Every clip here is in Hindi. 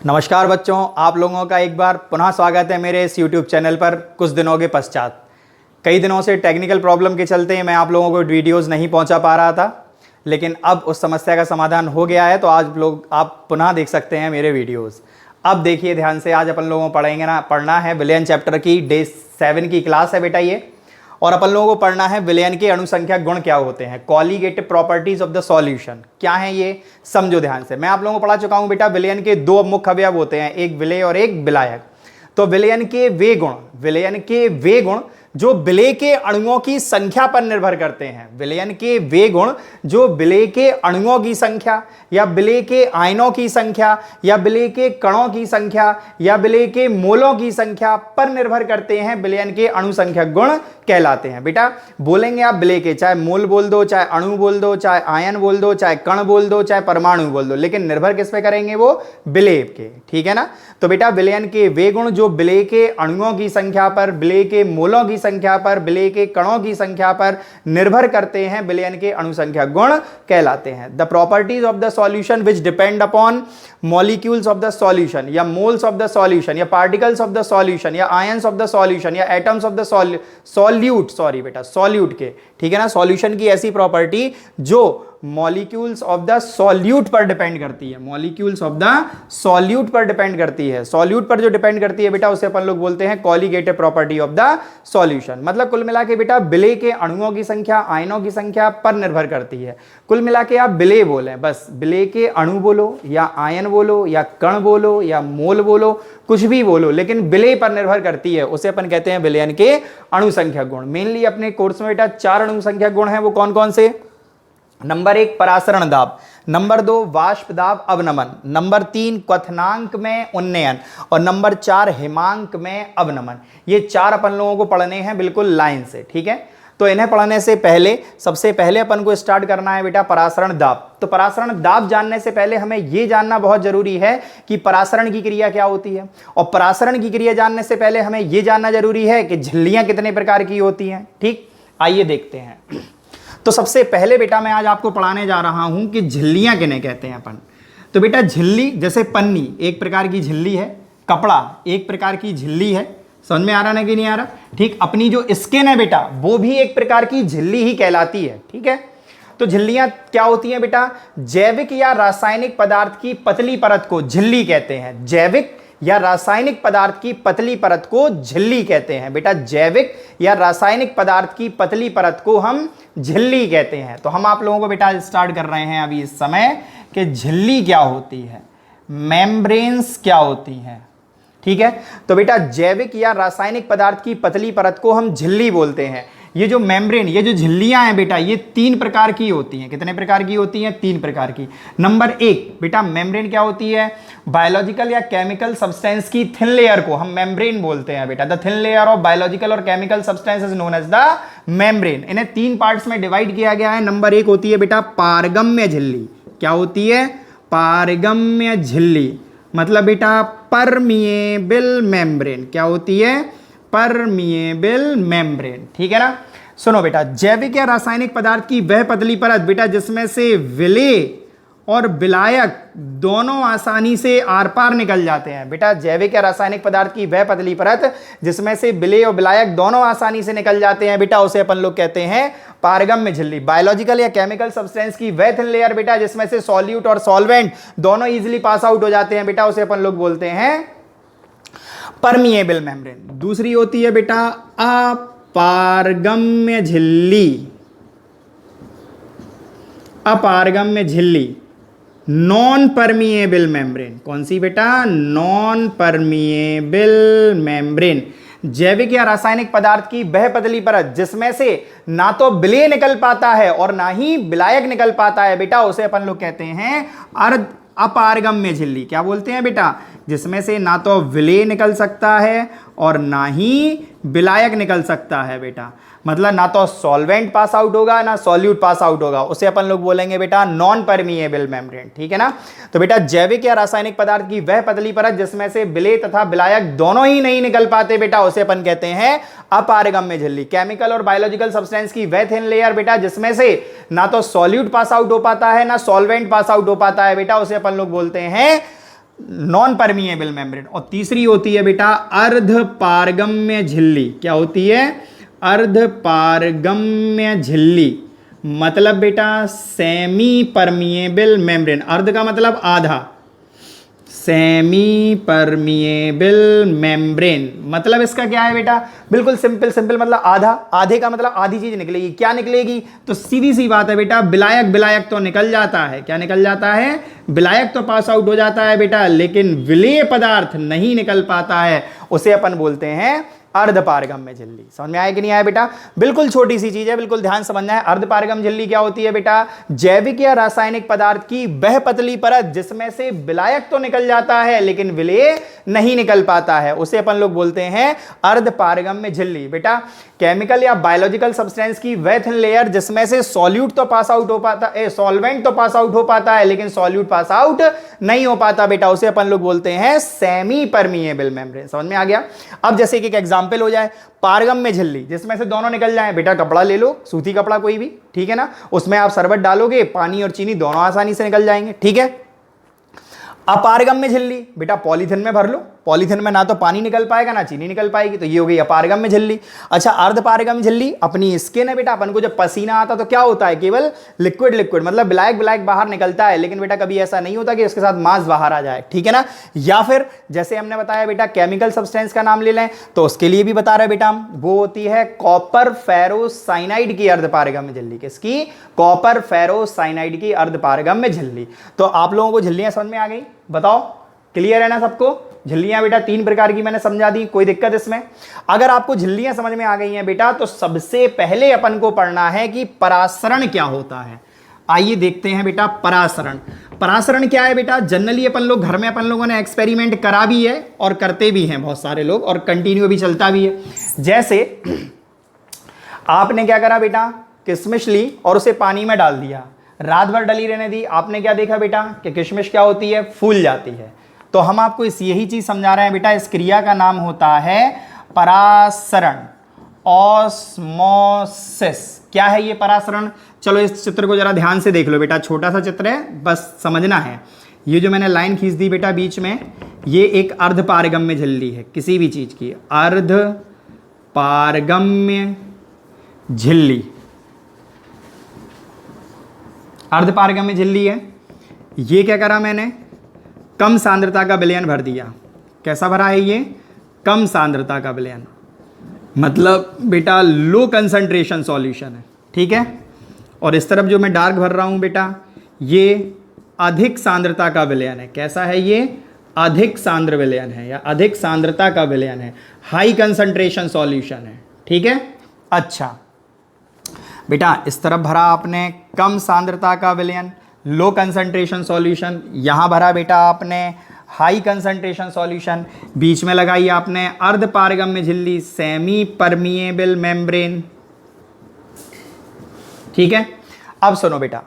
नमस्कार बच्चों, आप लोगों का एक बार पुनः स्वागत है मेरे इस YouTube चैनल पर। कुछ दिनों के पश्चात कई दिनों से टेक्निकल प्रॉब्लम के चलते मैं आप लोगों को वीडियोस नहीं पहुंचा पा रहा था, लेकिन अब उस समस्या का समाधान हो गया है। तो आज आप पुनः देख सकते हैं मेरे वीडियोस। अब देखिए ध्यान से, आज अपन लोगों को पढ़ना है विलयन चैप्टर की डे 7 की क्लास है बेटा ये। और अपन लोगों को पढ़ना है विलयन के अणुसंख्या गुण क्या होते हैं, colligative properties of the solution क्या है ये समझो ध्यान से। मैं आप लोगों को पढ़ा चुका हूं बेटा, विलयन के दो मुख्य अवयव होते हैं, एक विलेय और एक विलायक। तो विलयन के वे गुण जो विलेय के अणुओं की संख्या पर निर्भर करते हैं। विलयन के वे गुण जो विलेय के अणुओं की संख्या या विलेय के आयनों की संख्या या विलेय के कणों की संख्या या विलेय के मोलों की संख्या पर निर्भर करते हैं, विलयन के अणुसंख्यक गुण कहलाते हैं। बेटा बोलेंगे आप विलेय के, चाहे मोल बोल दो, चाहे अणु बोल दो, चाहे आयन बोल दो, चाहे कण बोल दो, चाहे परमाणु बोल दो, लेकिन निर्भर किस पे करेंगे, वो विलेय के। ठीक है ना। तो बेटा विलयन के वे गुण जो विलेय के अणुओं की संख्या पर, विलेय के मोलों की संख्या पर, विलेय के कणों की संख्या पर निर्भर करते हैं, विलयन के अणुसंख्यक गुण कहलाते हैं। The properties of the solution which depend upon molecules of the solution या मोल्स ऑफ द सॉल्यूशन या पार्टिकल्स ऑफ द सॉल्यूशन या आयंस ऑफ द सॉल्यूशन या एटम्स ऑफ द सॉल्यूट के। ठीक है ना। सॉल्यूशन की ऐसी प्रॉपर्टी जो मॉलिक्यूल्स ऑफ द सॉल्यूट पर डिपेंड करती है, मॉलिक्यूल्स ऑफ द सॉल्यूट पर डिपेंड करती है। सॉल्यूट पर जो डिपेंड करती है बेटा, उसे अपन लोग बोलते हैं colligative property of the solution. मतलब कुल मिला के बेटा विलेय के अणुओं की संख्या आयनों की संख्या पर निर्भर करती है। कुल मिला के आप विलेय बोलें, बस विलेय के अणु बोलो या आयन बोलो या कण बोलो या मोल बोलो, कुछ भी बोलो, लेकिन विलेय पर निर्भर करती है, उसे अपन कहते हैं विलयन के अणुसंख्यक गुण। मेनली अपने कोर्स में बेटा 4 अणुसंख्यक गुण हैं, वो कौन कौन से? नंबर 1 परासरण दाब, नंबर 2 वाष्प दाब अवनमन, नंबर 3 क्वथनांक में उन्नयन और नंबर 4 हिमांक में अवनमन। ये 4 अपन लोगों को पढ़ने हैं बिल्कुल लाइन से। ठीक है। तो इन्हें पढ़ने से पहले सबसे पहले अपन को स्टार्ट करना है बेटा परासरण दाब। तो परासरण दाब जानने से पहले हमें यह जानना बहुत जरूरी है कि परासरण की क्रिया क्या होती है, और परासरण की क्रिया जानने से पहले हमें यह जानना जरूरी है कि झिल्लियां कितने प्रकार की होती हैं। ठीक, आइए देखते हैं। तो सबसे पहले बेटा मैं आज आपको पढ़ाने जा रहा हूं कि झिल्लियां किन्हें कहते हैं अपन। तो बेटा झिल्ली, जैसे पन्नी एक प्रकार की झिल्ली है, कपड़ा एक प्रकार की झिल्ली है। समझ में आ रहा ना कि नहीं आ रहा? ठीक, अपनी जो स्किन है बेटा वो भी एक प्रकार की झिल्ली ही कहलाती है। ठीक है। तो झिल्लियां क्या होती हैं बेटा? जैविक या रासायनिक पदार्थ की पतली परत को झिल्ली कहते हैं। जैविक या रासायनिक पदार्थ की पतली परत को झिल्ली कहते हैं बेटा। जैविक या रासायनिक पदार्थ की पतली परत को हम झिल्ली कहते हैं। तो हम आप लोगों को बेटा स्टार्ट कर रहे हैं अभी इस समय कि झिल्ली क्या होती है, मेम्ब्रेन्स क्या होती हैं। ठीक है। तो बेटा जैविक या रासायनिक पदार्थ की पतली परत को हम झिल्ली बोलते हैं। ये जो मेम्ब्रेन, ये जो झिल्लियां हैं बेटा, ये 3 प्रकार की होती हैं। कितने प्रकार की होती हैं? 3 प्रकार की। नंबर 1 बेटा मेम्ब्रेन क्या होती है? बायोलॉजिकल या केमिकल सब्सटेंस की थिन लेयर को हम मेम्ब्रेन बोलते हैं बेटा। The thin layer of biological और chemical substance is known as the membrane. इन्हें 3 पार्ट्स में डिवाइड किया गया है। नंबर 1 होती है बेटा पारगम्य झिल्ली। क्या होती है? पारगम्य झिल्ली, मतलब बेटा परमिएबल मेम्ब्रेन। क्या होती है? Permeable membrane. ठीक है ना। सुनो बेटा, जैविक या रासायनिक पदार्थ की वह पतली परत बेटा जिसमें से विलेय और विलायक दोनों आसानी से आर पार निकल जाते हैं। बेटा जैविक या रासायनिक पदार्थ की वह पतली परत जिसमें से विलेय और विलायक दोनों आसानी से निकल जाते हैं बेटा, उसे अपन लोग कहते हैं पारगम्य झिल्ली। बायोलॉजिकल या केमिकल सब्सटेंस की वह थिन लेयर बेटा जिसमें से सॉल्यूट और सॉल्वेंट दोनों इजीली पास आउट हो जाते हैं बेटा, उसे अपन लोग बोलते हैं परमिएबल मेम्ब्रेन। दूसरी होती है बेटा अपारगम्य झिल्ली। अपारगम्य झिल्ली, नॉन परमिएबल मेम्ब्रेन। कौन सी बेटा? Non permeable membrane. जैविक या रासायनिक पदार्थ की वह पतली परत जिसमें से ना तो विलेय निकल पाता है और ना ही विलायक निकल पाता है बेटा, उसे अपन लोग कहते हैं अपारगम्य झिल्ली। क्या बोलते हैं बेटा? जिसमें से ना तो विलेय निकल सकता है और ना ही विलायक निकल सकता है बेटा। मतलब ना तो सॉल्वेंट पास आउट होगा ना सॉल्यूट पास आउट होगा, उसे अपन लोग बोलेंगे बेटा नॉन परमिएबल मेम्ब्रेन। ठीक है ना। तो बेटा जैविक या रासायनिक पदार्थ की वह पतली परत जिसमें से विलेय तथा विलायक दोनों ही नहीं निकल पाते बेटा, उसे अपन कहते हैं अपारगम्य झिल्ली। केमिकल और बायोलॉजिकल सब्सटेंस की वह थिन लेयर बेटा जिसमें से ना तो सॉल्यूट पास आउट हो पाता है ना सॉल्वेंट पास आउट हो पाता है बेटा, उसे अपन लोग बोलते हैं नॉन परमिएबल मेम्ब्रेन। और तीसरी होती है बेटा अर्ध पारगम्य झिल्ली। क्या होती है? अर्ध पारगम्य झिल्ली, मतलब बेटा सेमी परमिएबल मेम्ब्रेन। अर्ध का मतलब आधा, सेमी परमिएबल मेम्ब्रेन मतलब इसका क्या है बेटा? बिल्कुल सिंपल सिंपल, मतलब आधा। आधे का मतलब आधी चीज निकलेगी। क्या निकलेगी? तो सीधी सी बात है बेटा, विलायक विलायक तो निकल जाता है। क्या निकल जाता है? विलायक तो पास आउट हो जाता है बेटा, लेकिन विलेय पदार्थ नहीं निकल पाता है। उसे अपन बोलते हैं अर्धपारगम्य झिल्ली। समझ में आया कि नहीं आया बेटा? बिल्कुल छोटी सी चीज है, बिल्कुल ध्यान समझना है। अर्धपारगम झिल्ली क्या होती है बेटा? जैविक या रासायनिक पदार्थ की वह पतली परत जिसमें से विलायक तो निकल जाता है लेकिन विलेय नहीं निकल पाता है, उसे अपन लोग बोलते हैं अर्धपारगम्य झिल्ली। बेटा केमिकल या बायोलॉजिकल सब्सटेंस की वह थिन लेयर जिसमें से सॉल्यूट तो पास आउट हो पाता है, सॉल्वेंट तो पास आउट हो पाता है लेकिन सॉल्यूट पास आउट नहीं हो पाता बेटा, उसे अपन लोग बोलते हैं सेमी परमिएबल मेम्ब्रेन। समझ में आ गया? अब जैसे कि एक एग्जांपल हो जाए, पारगम्य झिल्ली जिसमें से दोनों निकल जाए। बेटा कपड़ा ले लो, सूती कपड़ा कोई भी, ठीक है ना, उसमें आप शरबत डालोगे, पानी और चीनी दोनों आसानी से निकल जाएंगे, ठीक है। अपारगम्य झिल्ली बेटा पॉलीथिन में भर लो, पॉलीथिन में ना तो पानी निकल पाएगा ना चीनी निकल पाएगी, तो ये हो गई अपारगम्य झिल्ली। अच्छा अर्धपारगम्य झिल्ली अपनी स्किन है बेटा, अपन को जब पसीना आता तो क्या होता है? केवल लिक्विड लिक्विड, मतलब ब्लैक ब्लैक बाहर निकलता है, लेकिन बेटा कभी ऐसा नहीं होता कि उसके साथ मांस बाहर आ जाए, ठीक है ना। या फिर जैसे हमने बताया बेटा केमिकल सब्सटेंस का नाम ले लें तो उसके लिए भी बता रहे बेटा हम, वो होती है कॉपर फेरोसाइनाइड की अर्धपारगम्य झिल्ली। किसकी? कॉपर फेरोसाइनाइड की अर्धपारगम्य झिल्ली। तो आप लोगों को झिल्लियां समझ में आ गई? बताओ क्लियर है ना सबको? झिल्लियां बेटा 3 प्रकार की मैंने समझा दी, कोई दिक्कत इसमें? अगर आपको झिल्लियां समझ में आ गई हैं बेटा तो सबसे पहले अपन को पढ़ना है कि परासरण क्या होता है। आइए देखते हैं बेटा परासरण। परासरण क्या है बेटा? जनरली अपन लोग घर में अपन लोगों ने एक्सपेरिमेंट करा भी है और करते भी हैं बहुत सारे लोग, और कंटिन्यू भी चलता भी है। जैसे आपने क्या करा बेटा? किशमिश ली और उसे पानी में डाल दिया, रात भर डली रहने दी। आपने क्या देखा बेटा? कि किशमिश क्या होती है? फूल जाती है। तो हम आपको यही चीज समझा रहे हैं बेटा, इस क्रिया का नाम होता है परासरण, ऑस्मोसिस। क्या है ये परासरण? चलो इस चित्र को जरा ध्यान से देख लो बेटा, छोटा सा चित्र है, बस समझना है। ये जो मैंने लाइन खींच दी बेटा बीच में, ये एक अर्धपारगम्य झिल्ली है किसी भी चीज की, अर्धपारगम्य झिल्ली, अर्धपारगम्य झिल्ली है। ये क्या करा मैंने? कम सांद्रता का विलयन भर दिया। कैसा भरा है ये? कम सांद्रता का विलयन, मतलब बेटा लो कंसंट्रेशन सॉल्यूशन है, ठीक है। और इस तरफ जो मैं डार्क भर रहा हूं बेटा, ये अधिक सांद्रता का विलयन है। कैसा है ये? अधिक सांद्र विलयन है या अधिक सांद्रता का विलयन है, हाई कंसंट्रेशन सॉल्यूशन है, ठीक है। अच्छा बेटा इस तरफ भरा आपने कम सांद्रता का विलयन, लो कंसंट्रेशन सॉल्यूशन, यहां भरा बेटा आपने हाई कंसंट्रेशन सॉल्यूशन, बीच में लगाई आपने अर्धपारगम्य झिल्ली, सेमी परमिएबल मेम्ब्रेन, ठीक है। अब सुनो बेटा,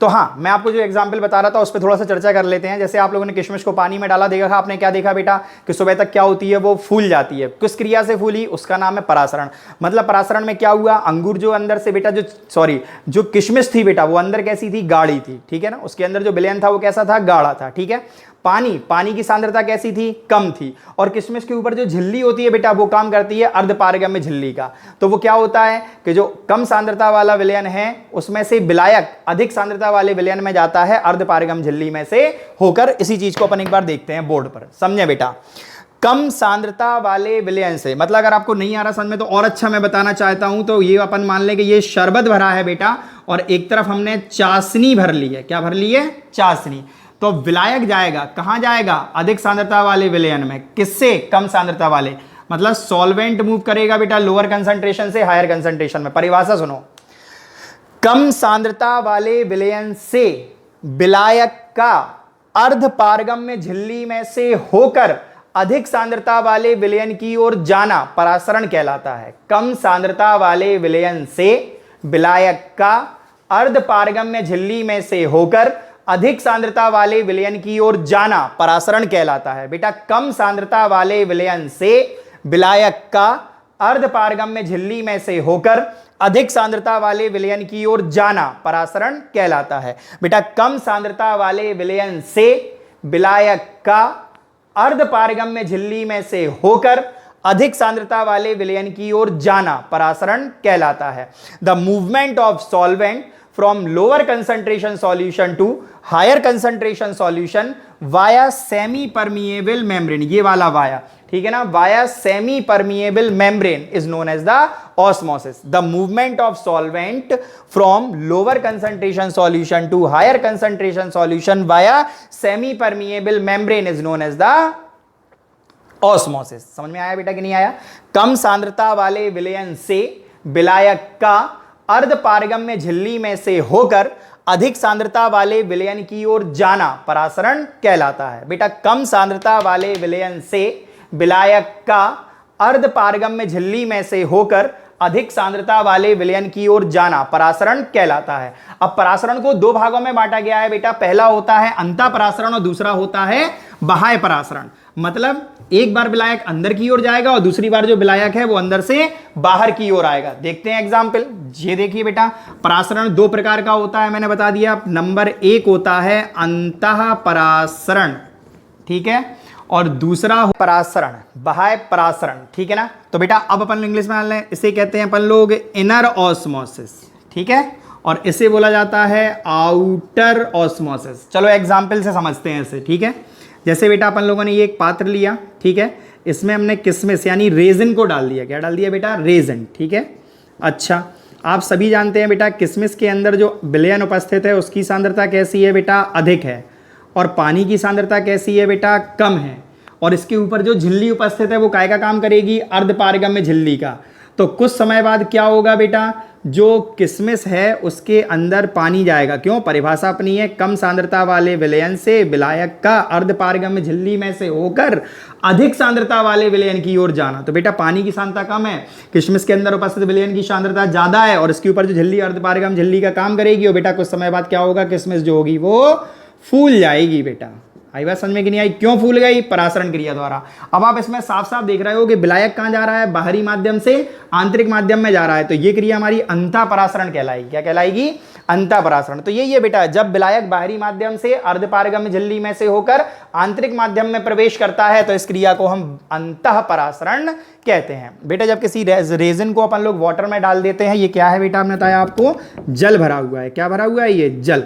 तो हाँ मैं आपको जो एग्जांपल बता रहा था उस पर थोड़ा सा चर्चा कर लेते हैं। जैसे आप लोगों ने किशमिश को पानी में डाला, देखा आपने क्या देखा बेटा? कि सुबह तक क्या होती है? वो फूल जाती है। किस क्रिया से फूली? उसका नाम है परासरण। मतलब परासरण में क्या हुआ? अंगूर जो अंदर से बेटा जो किशमिश थी बेटा, वो अंदर कैसी थी? गाढ़ी थी, ठीक है ना। उसके अंदर जो विलयन था वो कैसा था? गाढ़ा था, ठीक है। पानी की सांद्रता कैसी थी? कम थी। और किशमिश के ऊपर जो झिल्ली होती है बेटा, वो काम करती है अर्धपारगम्य झिल्ली का। तो वो क्या होता है कि जो कम सांद्रता वाला विलयन है उसमें से विलायक अधिक सांद्रता वाले विलयन में जाता है अर्धपारगम्य झिल्ली में से होकर। इसी चीज को अपन एक बार देखते हैं बोर्ड पर, समझे बेटा। कम सांद्रता वाले विलयन से, मतलब अगर आपको नहीं आ रहा समझ में तो और अच्छा मैं बताना चाहता हूं, तो ये अपन मान लें कि ये शरबत भरा है बेटा और एक तरफ हमने चाशनी भर ली है। क्या भर ली है? चाशनी। तो विलायक जाएगा कहां जाएगा? अधिक सांद्रता वाले विलयन में। किससे? कम सांद्रता वाले, मतलब सॉल्वेंट मूव करेगा बेटा लोअर कंसंट्रेशन से हायर कंसंट्रेशन में। परिभाषा सुनो, कम सांद्रता वाले विलयन से विलायक का अर्धपारगम्य झिल्ली में से होकर अधिक सांद्रता वाले विलयन की ओर जाना परासरण कहलाता है। कम सांद्रता वाले विलयन से विलायक का अर्धपारगम्य झिल्ली में से होकर अधिक सांद्रता वाले विलयन की ओर जाना परासरण कहलाता है। बेटा कम सांद्रता वाले विलयन से विलायक का अर्धपारगम्य झिल्ली में से होकर अधिक सांद्रता वाले विलयन की ओर जाना परासरण कहलाता है। बेटा कम सांद्रता वाले विलयन से विलायक का अर्ध पारगम्य झिल्ली में से होकर अधिक सांद्रता वाले विलयन की ओर जाना परासरण कहलाता है। The movement of solvent from lower concentration solution to higher concentration solution via semi permeable membrane, ये वाला वाया, ठीक है ना, via semi permeable membrane is known as the osmosis. The movement of solvent from lower concentration solution to higher concentration solution via semi permeable membrane is known as the osmosis. समझ में आया बेटा कि नहीं आया? कम सांद्रता वाले विलयन से विलायक का अर्ध पारगम्य झिल्ली में से होकर अधिक सांद्रता वाले विलयन की ओर जाना परासरण कहलाता है। बेटा कम सांद्रता वाले विलयन से विलायक का अर्ध पारगम्य झिल्ली में से होकर अधिक सांद्रता वाले विलयन की ओर जाना परासरण कहलाता है। अब परासरण को दो भागों में बांटा गया है बेटा, पहला होता है अंतःपरासरण और दूसरा होता है बाह्य परासरण। मतलब एक बार विलायक अंदर की ओर जाएगा और दूसरी बार जो विलायक है वो अंदर से बाहर की ओर आएगा। देखते हैं एग्जाम्पल। ये देखिए बेटा, परासरण दो प्रकार का होता है, मैंने बता दिया। नंबर एक होता है अंतःपरासरण, ठीक है, और दूसरा परासरण बाह्य परासरण, ठीक है ना। तो बेटा अब अपन लोग इंग्लिश में मान लें, इसे कहते हैं अपन लोग इनर ऑस्मोसिस, ठीक है, और इसे बोला जाता है आउटर ऑस्मोसिस। चलो एग्जाम्पल से समझते हैं इसे, ठीक है। जैसे बेटा अपन लोगों ने ये एक पात्र लिया, ठीक है, इसमें हमने किशमिश यानी रेजिन को डाल दिया। क्या डाल दिया बेटा? रेजिन, ठीक है। अच्छा, आप सभी जानते हैं बेटा किशमिश के अंदर जो विलयन उपस्थित है उसकी सांद्रता कैसी है बेटा? अधिक है। और पानी की सांद्रता कैसी है बेटा? कम है। और इसके ऊपर जो झिल्ली उपस्थित है वो काय का काम करेगी? अर्ध पारगम्य झिल्ली का। तो कुछ समय बाद क्या होगा बेटा? जो किशमिश है उसके अंदर पानी जाएगा। क्यों? परिभाषा अपनी है, कम सांद्रता वाले विलयन से विलायक का अर्ध पारगम्य झिल्ली में से होकर अधिक सांद्रता वाले विलयन की ओर जाना। तो बेटा पानी की सांद्रता कम है, किशमिश के अंदर उपस्थित विलयन की सांद्रता ज्यादा है, और इसके ऊपर जो झिल्ली अर्ध पारगम्य झिल्ली का काम करेगी, और बेटा कुछ समय बाद क्या होगा? किशमिश जो होगी वो फूल जाएगी। बेटा आई बात समझ में कि नहीं आई? क्यों फूल गई? परासरण क्रिया द्वारा। अब आप इसमें साफ साफ देख रहे हो कि विलायक कहां जा रहा है? बाहरी माध्यम से आंतरिक माध्यम में जा रहा है। तो ये क्रिया हमारी अंतःपरासरण कहलाएगी। क्या कहलाएगी? अंतःपरासरण। तो यही है बेटा, जब विलायक बाहरी माध्यम से अर्धपारगम्य झिल्ली में से होकर आंतरिक माध्यम में प्रवेश करता है तो इस क्रिया को हम अंतःपरासरण कहते हैं। बेटा जब किसी रेजिन को अपन लोग वाटर में डाल देते हैं, ये क्या है बेटा? हमने बताया आपको, जल भरा हुआ है। क्या भरा हुआ है? ये जल।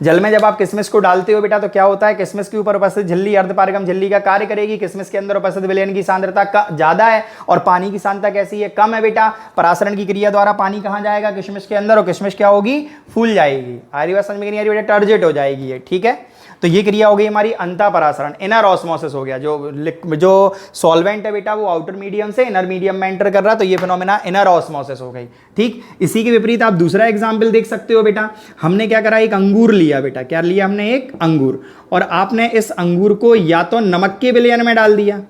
जल में जब आप किशमिश को डालते हो बेटा तो क्या होता है? किशमिश के ऊपर उपस्थित झिल्ली अर्धपारगम्य झिल्ली का कार्य करेगी। किशमिश के अंदर उपस्थित विलयन की सांद्रता ज्यादा है और पानी की सांद्रता कैसी है? कम है बेटा। परासरण की क्रिया द्वारा पानी कहां जाएगा? किशमिश के अंदर, और किशमिश क्या होगी? फूल जाएगी। आ रही बात समझ में नहीं आ रही बेटा? टर्जेट हो जाएगी ये, ठीक है। तो ये क्रिया हो गई हमारी अंतःपरासरण। इनर ऑस्मोसिस हो गया। जो सॉल्वेंट है बेटा वो आउटर मीडियम से इनर मीडियम में एंटर कर रहा, तो ये फिनोमेना इनर ऑस्मोसिस हो गई, ठीक। इसी के विपरीत आप दूसरा एग्जाम्पल देख सकते हो बेटा। हमने क्या करा? एक अंगूर लिया बेटा। क्या लिया हमने? एक अंगूर। और आपने इस अंगूर को या तो नमक के विलयन में डाल दिया,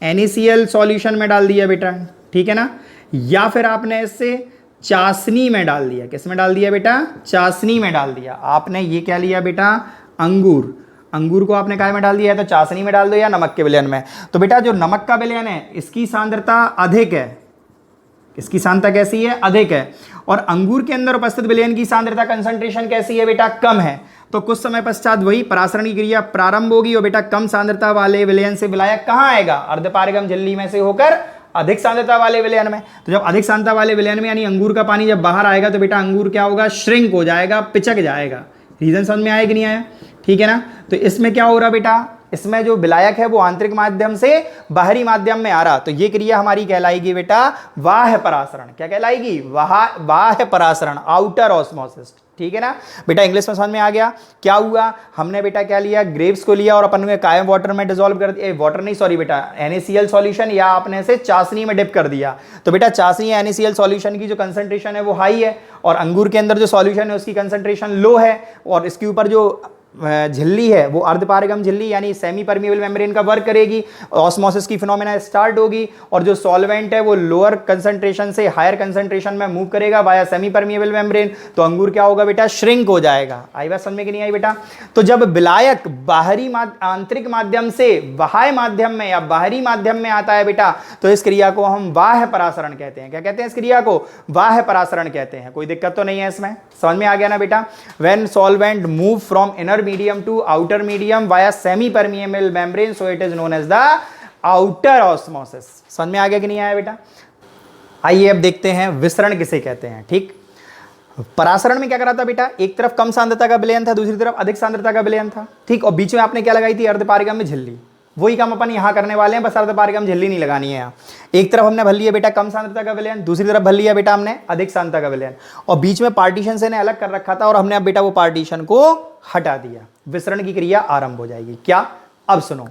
NaCl सॉल्यूशन में डाल दिया बेटा, ठीक है ना, या फिर आपने इससे चाशनी में डाल दिया। किस में डाल दिया बेटा? चाशनी में डाल दिया। आपने ये क्या लिया बेटा? अंगूर। अंगूर को आपने काय में डाल दिया है? तो चाशनी में डाल दो या नमक के विलयन में। तो बेटा जो नमक का विलयन है इसकी सांद्रता अधिक है। इसकी सांद्रता कैसी है? अधिक है। और अंगूर के अंदर उपस्थित विलयन की सांद्रता कंसंट्रेशन कैसी है बेटा? कम है। तो कुछ समय पश्चात वही परासरण की क्रिया प्रारंभ होगी और बेटा कम सांद्रता वाले विलयन से विलायक कहां आएगा? अर्धपारगम्य झिल्ली में से होकर अधिक सांद्रता वाले विलयन में। तो जब अधिक सांद्रता वाले विलयन में यानी अंगूर का पानी जब बाहर आएगा तो बेटा अंगूर क्या होगा? श्रिंक हो जाएगा, पिचक जाएगा। रीजन समझ में आया कि नहीं आया? ठीक है ना। तो इसमें क्या हो रहा बेटा? इसमें जो विलायक है वो आंतरिक माध्यम से बाहरी माध्यम में आ रहा, तो ये क्रिया हमारी कहलाएगी बेटा बाह्य परासरण। क्या कहलाएगी? बाह्य परासरण, आउटर ऑस्मोसिस, ठीक है ना बेटा। इंग्लिश में समझ में आ गया? क्या हुआ? हमने बेटा क्या लिया? ग्रेप्स को लिया और अपन ने कायम वाटर में डिसॉल्व कर दिया, वाटर नहीं सॉरी बेटा, NaCl सॉल्यूशन, या आपने इसे चाशनी में डिप कर दिया। तो बेटा चाशनी या NaCl सॉल्यूशन की जो कंसंट्रेशन है वो हाई है और अंगूर के अंदर जो सॉल्यूशन है उसकी कंसंट्रेशन लो है, और इसके ऊपर जो झिल्ली है वो अर्धपारगम्य झिल्ली यानी सेमी परमिएबल मेम्ब्रेन का वर्क करेगी, ऑस्मोसिस की फिनोमेना स्टार्ट होगी, और जो सॉल्वेंट है वो लोअर कंसंट्रेशन से हायर कंसंट्रेशन में मूव करेगा वाया सेमी परमिएबल मेम्ब्रेन। तो अंगूर क्या होगा बेटा? श्रिंक हो जाएगा। आई बात समझ में कि नहीं आई बेटा? तो जब विलायक बाहरी आंतरिक माध्यम से बाह्य माध्यम में या बाहरी माध्यम में आता है बेटा तो इस क्रिया को हम बाह्य परासरण कहते हैं। क्या कहते हैं? इस क्रिया को बाह्य परासरण कहते हैं। कोई दिक्कत तो नहीं है इसमें? समझ में आ गया ना बेटा? When solvent move from inner medium to outer medium via semi permeable membrane, so it is known as the outer osmosis. समझ में आ गया कि नहीं आया बेटा? आइए अब देखते हैं विसरण किसे कहते हैं। ठीक, परासरण में क्या करा था बेटा, एक तरफ कम सांद्रता का विलयन था, दूसरी तरफ अधिक सांद्रता का विलयन था। ठीक, और बीच में आपने क्या लगाई थी, अर्धपारगम में झिल्ली। वही काम अपन यहां करने वाले हैं, बस अर्धपारगम झिल्ली नहीं लगानी है। यहाँ एक तरफ हमने भर लिया बेटा कम सांद्रता का विलयन, दूसरी तरफ भर लिया बेटा हमने अधिक सांद्रता का विलयन, और बीच में पार्टीशन से अलग कर रखा था, और हमने अब बेटा वो पार्टीशन को हटा दिया। विसरण की क्रिया आरंभ हो जाएगी। क्या? अब सुनो,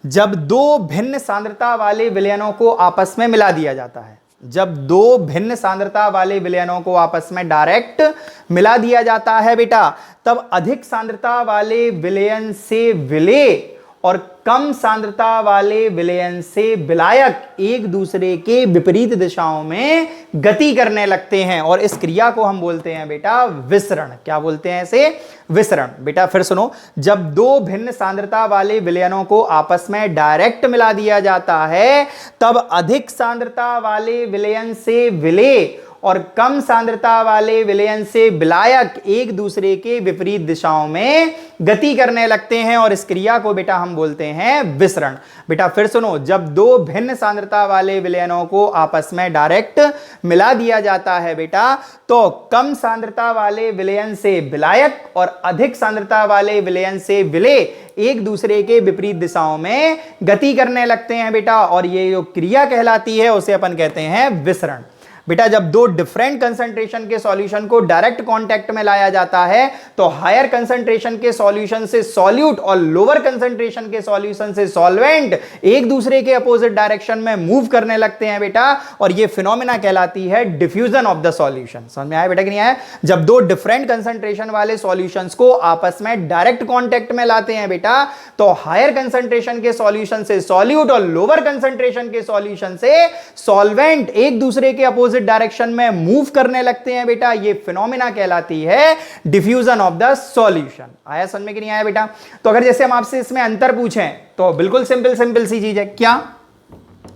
जब दो भिन्न सांद्रता वाले विलयनों को आपस में मिला दिया जाता है, जब दो भिन्न सांद्रता वाले विलयनों को आपस में डायरेक्ट मिला दिया जाता है बेटा, तब अधिक सांद्रता वाले विलयन से विलेय और कम सांद्रता वाले विलयन से विलायक एक दूसरे के विपरीत दिशाओं में गति करने लगते हैं, और इस क्रिया को हम बोलते हैं बेटा विसरण। क्या बोलते हैं इसे? विसरण। बेटा फिर सुनो, जब दो भिन्न सांद्रता वाले विलयनों को आपस में डायरेक्ट मिला दिया जाता है, तब अधिक सांद्रता वाले विलयन से विलेय और कम सांद्रता वाले विलयन से विलायक एक दूसरे के विपरीत दिशाओं में गति करने लगते हैं, और इस क्रिया को बेटा हम बोलते हैं विसरण। बेटा फिर सुनो, जब दो भिन्न सांद्रता वाले विलयनों को आपस में डायरेक्ट मिला दिया जाता है बेटा, तो कम सांद्रता वाले विलयन से विलायक और अधिक सांद्रता वाले विलयन से विलेय एक दूसरे के विपरीत दिशाओं में गति करने लगते हैं बेटा, और ये जो क्रिया कहलाती है उसे अपन कहते हैं विसरण। बेटा जब दो डिफरेंट कंसंट्रेशन के सॉल्यूशन को डायरेक्ट कांटेक्ट में लाया जाता है, तो हायर कंसंट्रेशन के सॉल्यूशन से सॉल्यूट और लोअर कंसंट्रेशन के सॉल्यूशन से सॉल्वेंट एक दूसरे के अपोजिट डायरेक्शन में मूव करने लगते हैं बेटा, और ये फिनोमेना कहलाती है डिफ्यूजन ऑफ द सॉल्यूशन। समझ में आया बेटा कि नहीं आया? जब दो डिफरेंट कंसंट्रेशन वाले सॉल्यूशंस को आपस में डायरेक्ट कांटेक्ट में लाते हैं बेटा, तो हायर कंसंट्रेशन के सॉल्यूशन से सॉल्यूट और लोअर कंसंट्रेशन के सॉल्यूशन से सॉल्वेंट एक दूसरे के अपोजिट डायरेक्शन में मूव करने लगते हैं बेटा। ये फिनोमेना कहलाती है डिफ्यूजन ऑफ द सॉल्यूशन। आया समझ में कि नहीं आया बेटा? तो अगर जैसे हम आपसे इसमें अंतर पूछें तो बिल्कुल सिंपल सी चीज है। क्या?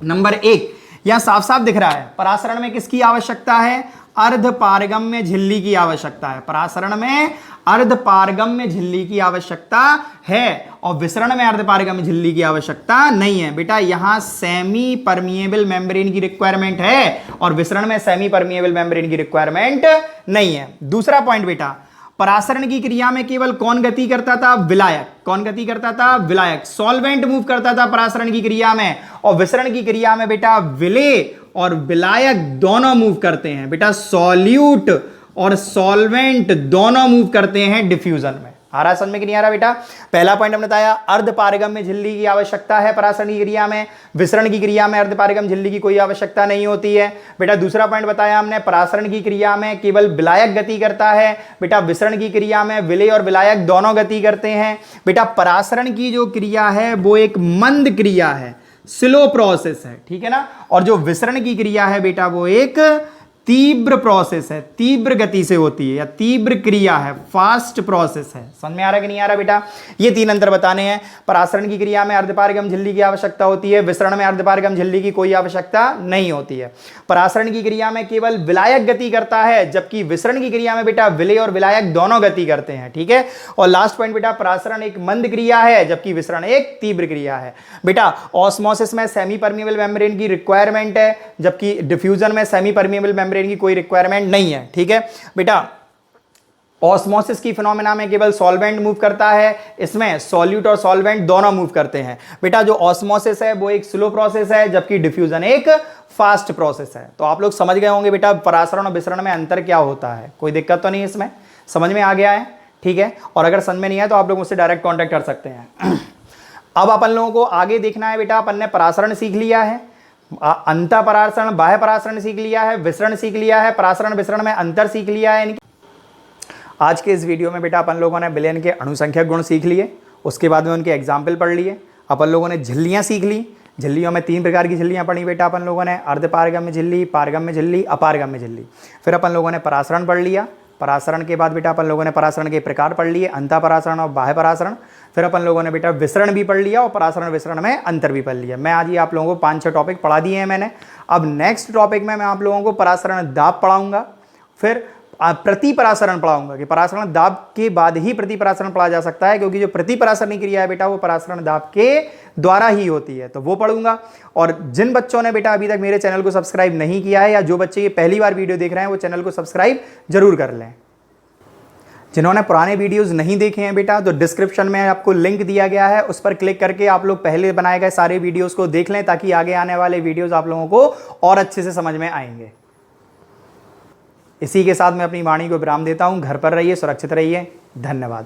नंबर 1 यहां साफ साफ दिख रहा है, परासरण में किसकी आवश्यकता है? अर्धपारगम्य झिल्ली की आवश्यकता है। परासरण में अर्धपारगम्य झिल्ली की आवश्यकता है, और विसरण में अर्धपारगम्य झिल्ली की आवश्यकता नहीं है बेटा। यहां सेमी परमिएबल मेम्ब्रेन की रिक्वायरमेंट है, और विसरण में सेमी परमिएबल मेम्ब्रेन की रिक्वायरमेंट नहीं है। दूसरा पॉइंट बेटा, परासरण की क्रिया में केवल कौन गति करता था? विलायक। कौन गति करता था? विलायक। सॉल्वेंट मूव करता था परासरण की क्रिया में, और विसरण की क्रिया में बेटा विलेय और विलायक दोनों मूव करते हैं बेटा। सॉल्यूट और सॉल्वेंट दोनों मूव करते हैं डिफ्यूजन में। आ रहा समझ में कि नहीं आ रहा बेटा? पहला पॉइंट हमने बताया, अर्धपारगम्य झिल्ली की आवश्यकता है परासरण की क्रिया में, विसरण की क्रिया में अर्धपारगम्य झिल्ली की कोई आवश्यकता नहीं होती है बेटा। दूसरा पॉइंट बताया हमने, परासरण की क्रिया में केवल विलायक गति करता है बेटा, विसरण की क्रिया में विलेय और विलायक दोनों गति करते हैं बेटा। परासरण की जो क्रिया है वो एक मंद क्रिया है, स्लो प्रोसेस है, ठीक है ना, और जो विसरण की क्रिया है बेटा वो एक तीव्र प्रोसेस है, तीव्र गति से होती है, या तीव्र क्रिया है, फास्ट प्रोसेस है। समझ में आ रहा कि नहीं आ रहा बेटा? ये 3 अंतर बताने हैं। परासरण की क्रिया में अर्धपारगम्य झिल्ली की आवश्यकता होती है, विसरण में अर्धपारगम्य झिल्ली की कोई आवश्यकता नहीं होती है। परासरण की क्रिया में केवल विलायक गति करता है, जबकि विसरण की क्रिया में बेटा विलेय और विलायक दोनों गति करते हैं, ठीक है। और लास्ट पॉइंट बेटा, परासरण एक मंद क्रिया है, जबकि विसरण एक तीव्र क्रिया है बेटा। ऑस्मोसिस में सेमी परमिएबल मेम्ब्रेन की रिक्वायरमेंट है, जबकि डिफ्यूजन में सेमी परमिएबल मेम्ब्रेन की कोई रिक्वायरमेंट नहीं है, ठीक है बेटा। ऑस्मोसिस की फिनोमेना में केवल सॉल्वेंट मूव करता है, इसमें सॉल्यूट और सॉल्वेंट दोनों मूव करते हैं बेटा। जो ऑस्मोसिस है वो एक स्लो प्रोसेस है, जबकि डिफ्यूजन एक फास्ट प्रोसेस है। तो आप लोग समझ गए होंगे बेटा परासरण और विसरण में अंतर क्या होता है। कोई दिक्कत तो नहीं इसमें? समझ में आ गया है? ठीक है। और अगर समझ में नहीं है तो आप लोग मुझसे डायरेक्ट कॉन्टेक्ट कर सकते हैं। अब अपन लोगों को आगे देखना है बेटा, अपन ने परासरण सीख लिया है, अंतः परासरण बाह्य परासरण सीख लिया है, विसरण सीख लिया है, परासरण विसरण में अंतर सीख लिया है। आज के इस वीडियो में बेटा अपन लोगों ने विलयन के अणुसंख्यक गुण सीख लिए, उसके बाद में उनके एग्जाम्पल पढ़ लिए। अपन लोगों ने झिल्लियाँ सीख ली, झिल्लियों में 3 प्रकार की झिल्लियाँ पढ़ी बेटा अपन लोगों ने, अर्धपारगम्य झिल्ली, पारगम्य झिल्ली, अपारगम्य झिल्ली। फिर अपन लोगों ने परासरण पढ़ लिया, परासरण के बाद बेटा अपन लोगों ने परासरण के प्रकार पढ़ लिए, अंतः परासरण और बाह्य परासरण। फिर अपन लोगों ने बेटा विसरण भी पढ़ लिया और परासरण विसरण में अंतर भी पढ़ लिया। मैं आज ये आप लोगों को 5-6 टॉपिक पढ़ा दिए हैं मैंने। अब नेक्स्ट टॉपिक में मैं आप लोगों को परासरण दाब पढ़ाऊंगा, फिर प्रतिपरासरण पढ़ाऊंगा कि परासरण दाब के बाद ही प्रतिपरासरण पढ़ा जा सकता है, क्योंकि जो प्रतिपरासरणी क्रिया है बेटा वो परासरण दाब के द्वारा ही होती है, तो वो पढ़ूंगा। और जिन बच्चों ने बेटा अभी तक मेरे चैनल को सब्सक्राइब नहीं किया है, या जो बच्चे ये पहली बार वीडियो देख रहे हैं, वो चैनल को सब्सक्राइब जरूर कर लें। जिन्होंने पुराने वीडियोस नहीं देखे हैं बेटा, तो डिस्क्रिप्शन में आपको लिंक दिया गया है, उस पर क्लिक करके आप लोग पहले बनाए गए सारे वीडियोस को देख लें, ताकि आगे आने वाले वीडियोस आप लोगों को और अच्छे से समझ में आएंगे। इसी के साथ मैं अपनी वाणी को विराम देता हूं। घर पर रहिए, सुरक्षित रहिए। धन्यवाद।